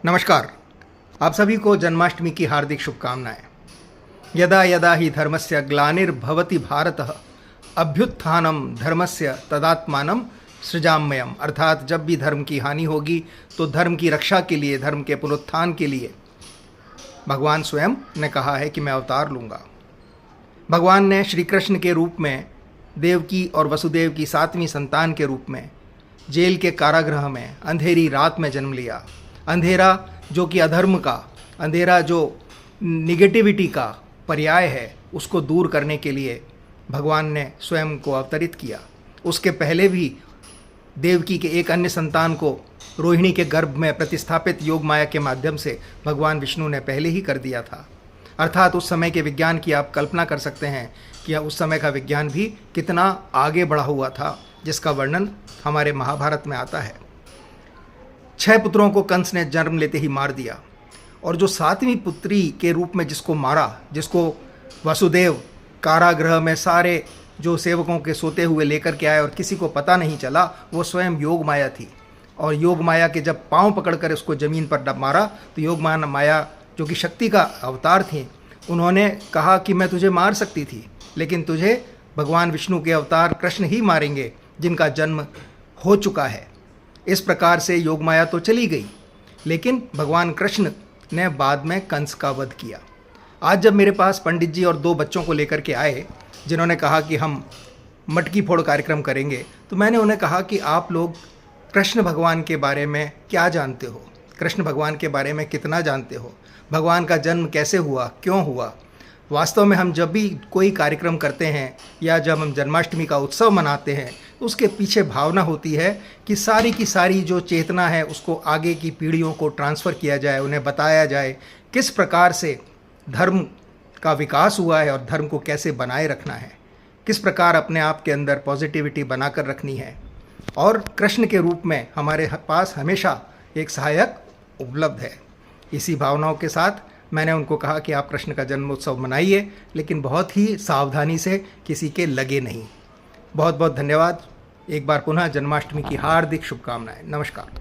नमस्कार। आप सभी को जन्माष्टमी की हार्दिक शुभकामनाएं। यदा यदा ही धर्मस्य ग्लानिर्भवति भारतः अभ्युत्थानम धर्मस्य तदात्मानं सृजाम्यहम्। अर्थात जब भी धर्म की हानि होगी तो धर्म की रक्षा के लिए, धर्म के पुनरुत्थान के लिए भगवान स्वयं ने कहा है कि मैं अवतार लूँगा। भगवान ने श्री कृष्ण के रूप में देवकी और वसुदेव की 7वीं संतान के रूप में जेल के कारागृह में अंधेरी रात में जन्म लिया। अंधेरा जो कि अधर्म का, अंधेरा जो निगेटिविटी का पर्याय है, उसको दूर करने के लिए भगवान ने स्वयं को अवतरित किया। उसके पहले भी देवकी के एक अन्य संतान को रोहिणी के गर्भ में प्रतिस्थापित योग माया के माध्यम से भगवान विष्णु ने पहले ही कर दिया था। अर्थात उस समय के विज्ञान की आप कल्पना कर सकते हैं कि उस समय का विज्ञान भी कितना आगे बढ़ा हुआ था, जिसका वर्णन हमारे महाभारत में आता है। 6 पुत्रों को कंस ने जन्म लेते ही मार दिया, और जो 7वीं पुत्री के रूप में जिसको मारा, जिसको वसुदेव कारागृह में सारे जो सेवकों के सोते हुए लेकर के आए और किसी को पता नहीं चला, वो स्वयं योग माया थी। और योग माया के जब पांव पकड़कर उसको ज़मीन पर मारा तो योग माया जो कि शक्ति का अवतार थी, उन्होंने कहा कि मैं तुझे मार सकती थी, लेकिन तुझे भगवान विष्णु के अवतार कृष्ण ही मारेंगे, जिनका जन्म हो चुका है। इस प्रकार से योग माया तो चली गई, लेकिन भगवान कृष्ण ने बाद में कंस का वध किया। आज जब मेरे पास पंडित जी और 2 बच्चों को लेकर के आए, जिन्होंने कहा कि हम मटकी फोड़ कार्यक्रम करेंगे, तो मैंने उन्हें कहा कि आप लोग कृष्ण भगवान के बारे में क्या जानते हो, कृष्ण भगवान के बारे में कितना जानते हो, भगवान का जन्म कैसे हुआ, क्यों हुआ। वास्तव में हम जब भी कोई कार्यक्रम करते हैं या जब हम जन्माष्टमी का उत्सव मनाते हैं, तो उसके पीछे भावना होती है कि सारी की सारी जो चेतना है उसको आगे की पीढ़ियों को ट्रांसफ़र किया जाए, उन्हें बताया जाए किस प्रकार से धर्म का विकास हुआ है और धर्म को कैसे बनाए रखना है, किस प्रकार अपने आप के अंदर पॉजिटिविटी बनाकर रखनी है। और कृष्ण के रूप में हमारे पास हमेशा एक सहायक उपलब्ध है। इसी भावनाओं के साथ मैंने उनको कहा कि आप कृष्ण का जन्मोत्सव मनाइए, लेकिन बहुत ही सावधानी से, किसी के लगे नहीं। बहुत बहुत धन्यवाद। एक बार पुनः जन्माष्टमी की हार्दिक शुभकामनाएं। नमस्कार।